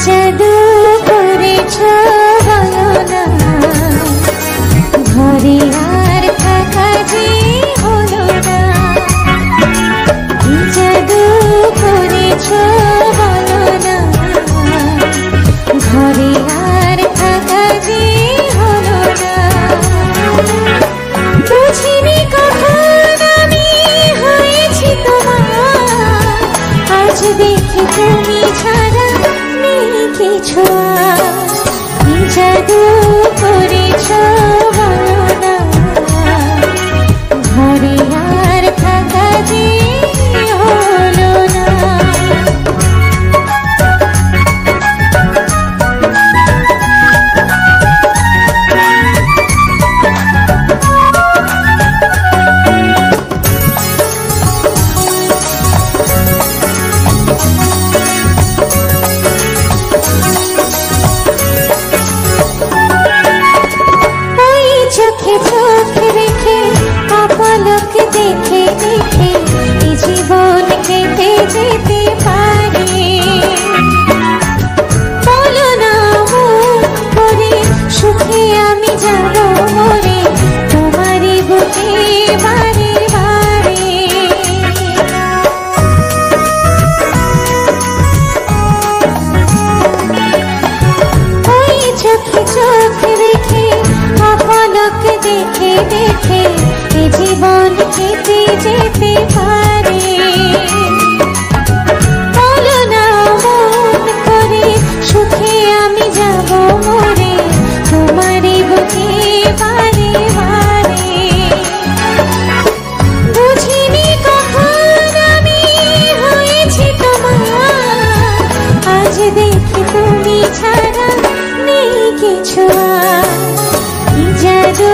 জাদু করেছ বলো না, ঘরে আর থাকা যে হলো না। কি জাদু করেছ বলো না, ঘরে আর থাকা যে হলো না। বুঝিনি কখন আমি হয়েছি তোমার, আজ দেখি তুমি ছাড়া নেই কিছু। কি জাদু করেছ বলো না, ঘরে আর থাকা যে হলো না। চোখে চোখ রেখে আপলক দেখে দেখে এই জীবন কেটে যেতে পারে। বলো না মুখ করে সুখে আমি যাব মরে, তোমারই বুকে বারে বারে। ওই চোখে চোখ রেখে আপলক দেখে দেখে এ জীবন কেটে যেতে পারে। বলো না মন করে সুখে আমি যাব মরে, তোমারই বুকে বারে বারে। বুঝিনি কখন আমি হয়েছি তোমার, আজ দেখি তুমি ছাড়া নেই কিছু। কি জাদু